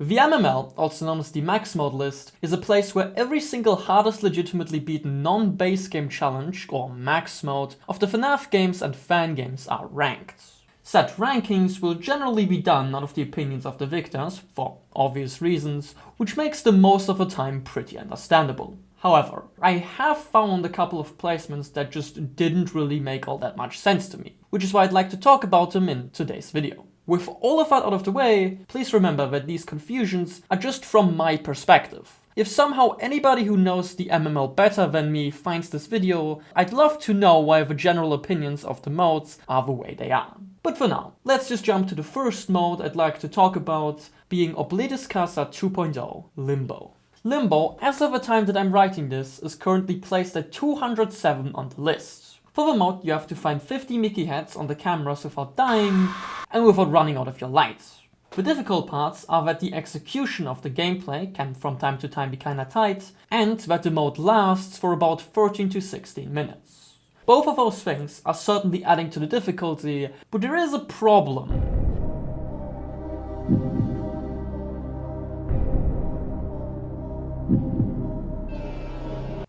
The MML, also known as the max mode list, is a place where every single hardest legitimately beaten non-base game challenge, or max mode, of the FNAF games and fangames are ranked. Said rankings will generally be done out of the opinions of the victors, for obvious reasons, which makes the most of the time pretty understandable. However, I have found a couple of placements that just didn't really make all that much sense to me, which is why I'd like to talk about them in today's video. With all of that out of the way, please remember that these confusions are just from my perspective. If somehow anybody who knows the MML better than me finds this video, I'd love to know why the general opinions of the modes are the way they are. But for now, let's just jump to the first mode I'd like to talk about, being Oblitus Casa 2.0 Limbo. Limbo, as of the time that I'm writing this, is currently placed at 207 on the list. For the mode, you have to find 50 Mickey heads on the cameras without dying and without running out of your lights. The difficult parts are that the execution of the gameplay can from time to time be kinda tight, and that the mode lasts for about 13 to 16 minutes. Both of those things are certainly adding to the difficulty, but there is a problem.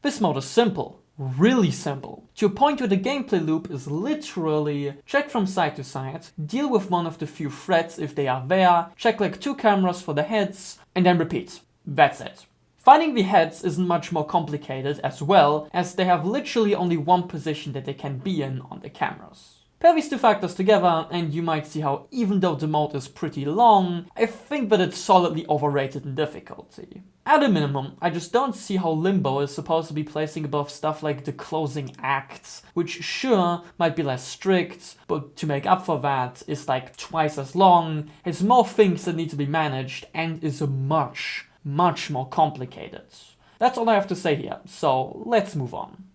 This mode is simple. Really simple, to a point where the gameplay loop is literally check from side to side, deal with one of the few threats if they are there, check like 2 cameras for the heads, and then repeat. That's it. Finding the heads isn't much more complicated as well, as they have literally only one position that they can be in on the cameras. Pair these two factors together and you might see how even though the mode is pretty long, I think that it's solidly overrated in difficulty. At a minimum, I just don't see how Limbo is supposed to be placing above stuff like the closing acts, which sure might be less strict, but to make up for that is like twice as long, has more things that need to be managed, and is much more complicated. That's all I have to say here, so let's move on.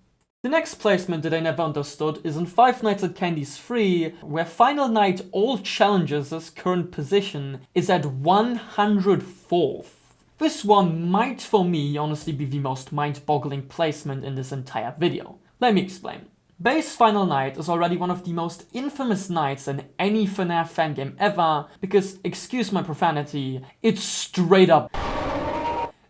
The next placement that I never understood is in Five Nights at Candy's 3, where Final Night All Challenges' current position is at 104th. This one might for me honestly be the most mind-boggling placement in this entire video. Let me explain. Base Final Night is already one of the most infamous nights in any FNAF fangame ever, because, excuse my profanity, it's straight up.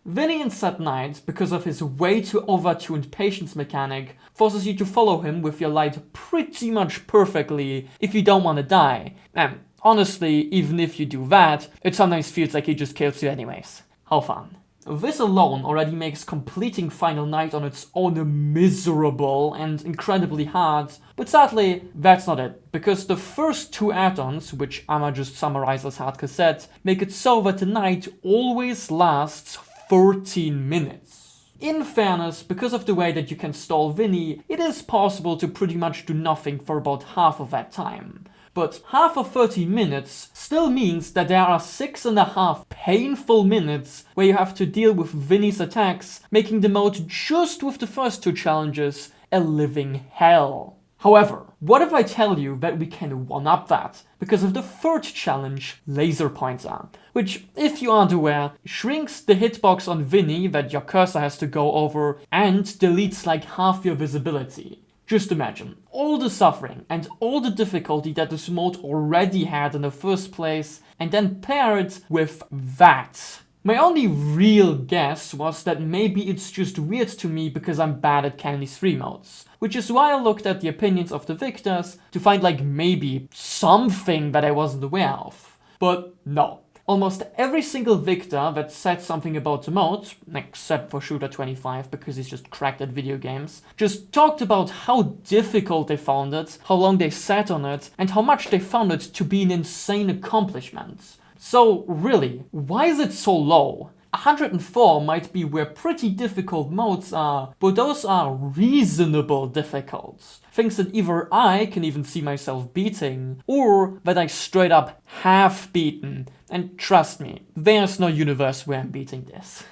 Vinny in said night, because of his way too overtuned patience mechanic, forces you to follow him with your light pretty much perfectly if you don't want to die. And honestly, even if you do that, it sometimes feels like he just kills you anyways. How fun. This alone already makes completing Final Night on its own miserable and incredibly hard, but sadly, that's not it, because the first 2 add-ons, which I'ma just summarize as hard cassette, make it so that the night always lasts 13 minutes. In fairness, because of the way that you can stall Vinny, it is possible to pretty much do nothing for about half of that time. But half of 30 minutes still means that there are 6.5 painful minutes where you have to deal with Vinny's attacks, making the mode just with the first 2 challenges a living hell. However, what if I tell you that we can one-up that because of the 3rd challenge, Laser Pointer, which, if you aren't aware, shrinks the hitbox on Vinny that your cursor has to go over and deletes like half your visibility. Just imagine all the suffering and all the difficulty that this mode already had in the first place, and then pair it with that. My only real guess was that maybe it's just weird to me because I'm bad at Candy's 3 modes, which is why I looked at the opinions of the victors to find like maybe something that I wasn't aware of. But no. Almost every single victor that said something about the mode, except for Shooter25 because he's just cracked at video games, just talked about how difficult they found it, how long they sat on it, and how much they found it to be an insane accomplishment. So really, why is it so low? 104 might be where pretty difficult modes are, but those are reasonable difficult. Things that either I can even see myself beating, or that I straight up have beaten. And trust me, there's no universe where I'm beating this.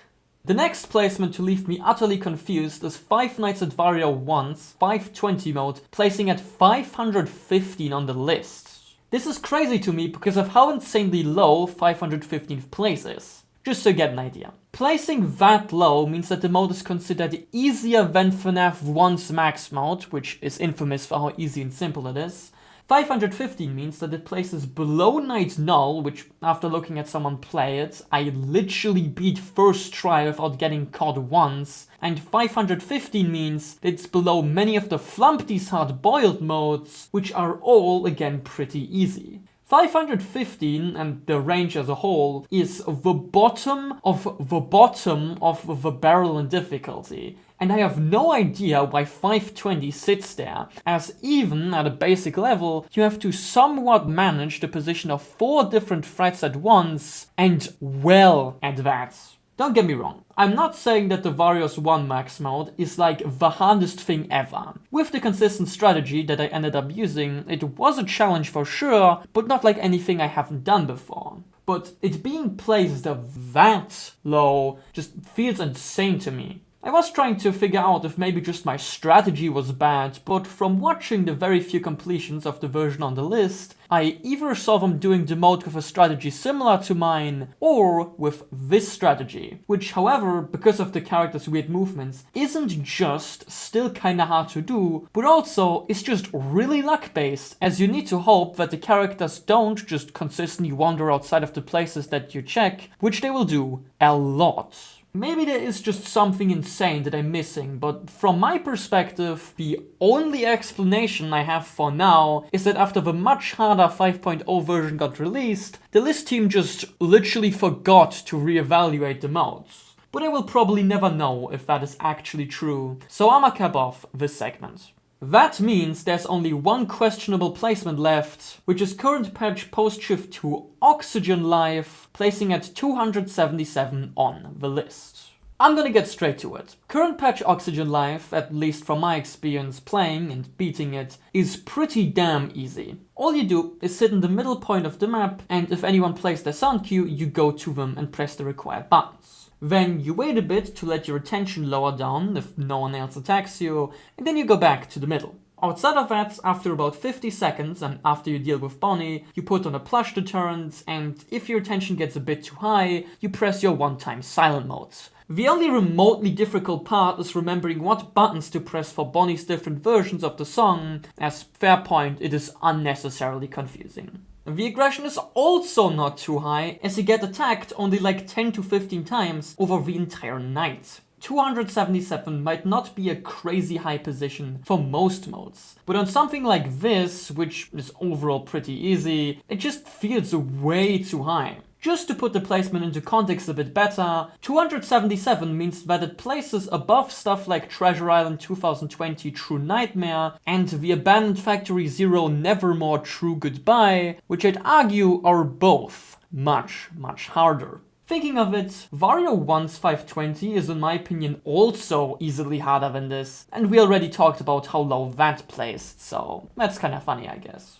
The next placement to leave me utterly confused is Five Nights at Wario 1's 520 mode, placing at 515 on the list. This is crazy to me because of how insanely low 515th place is. Just to get an idea. Placing that low means that the mode is considered easier than FNAF 1's max mode, which is infamous for how easy and simple it is, 515 means that it places below Knight Null, which after looking at someone play it, I literally beat first try without getting caught once. And 515 means that it's below many of the Flumpty's hard-boiled modes, which are all again pretty easy. 515 and the range as a whole is the bottom of the barrel in difficulty. And I have no idea why 520 sits there, as even at a basic level, you have to somewhat manage the position of 4 different threats at once, and well at that. Don't get me wrong, I'm not saying that the Warios 1 max mode is like the hardest thing ever. With the consistent strategy that I ended up using, it was a challenge for sure, but not like anything I haven't done before. But it being placed that low just feels insane to me. I was trying to figure out if maybe just my strategy was bad, but from watching the very few completions of the version on the list, I either saw them doing the mode with a strategy similar to mine, or with this strategy, which however, because of the character's weird movements, isn't just still kinda hard to do, but also is just really luck-based, as you need to hope that the characters don't just consistently wander outside of the places that you check, which they will do a lot. Maybe there is just something insane that I'm missing, but from my perspective, the only explanation I have for now is that after the much harder 5.0 version got released, the list team just literally forgot to reevaluate the modes. But I will probably never know if that is actually true, so I'ma cap off this segment. That means there's only one questionable placement left, which is current patch post-shift 2 Oxygen Life, placing at 277 on the list. I'm gonna get straight to it. Current patch Oxygen Life, at least from my experience playing and beating it, is pretty damn easy. All you do is sit in the middle point of the map, and if anyone plays their sound cue, you go to them and press the required buttons. Then you wait a bit to let your attention lower down if no one else attacks you, and then you go back to the middle. Outside of that, after about 50 seconds and after you deal with Bonnie, you put on a plush deterrent, and if your attention gets a bit too high, you press your one-time silent mode. The only remotely difficult part is remembering what buttons to press for Bonnie's different versions of the song, as fair point, it is unnecessarily confusing. The aggression is also not too high, as you get attacked only like 10 to 15 times over the entire night. 277 might not be a crazy high position for most modes, but on something like this, which is overall pretty easy, it just feels way too high. Just to put the placement into context a bit better, 277 means that it places above stuff like Treasure Island 2020 True Nightmare and the Abandoned Factory Zero Nevermore True Goodbye, which I'd argue are both much harder. Thinking of it, Wario 1's 520 is in my opinion also easily harder than this, and we already talked about how low that placed, so that's kinda funny I guess.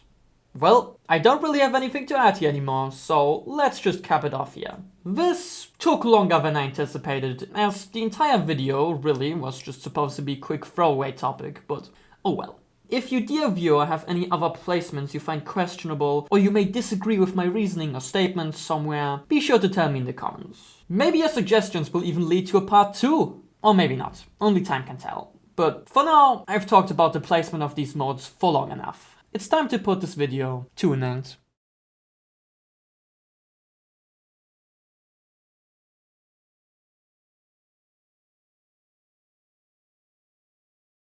Well, I don't really have anything to add here anymore, so let's just cap it off here. This took longer than I anticipated, as the entire video really was just supposed to be a quick throwaway topic, but oh well. If you, dear viewer, have any other placements you find questionable, or you may disagree with my reasoning or statements somewhere, be sure to tell me in the comments. Maybe your suggestions will even lead to a part 2, or maybe not, only time can tell. But for now, I've talked about the placement of these modes for long enough. It's time to put this video to an end.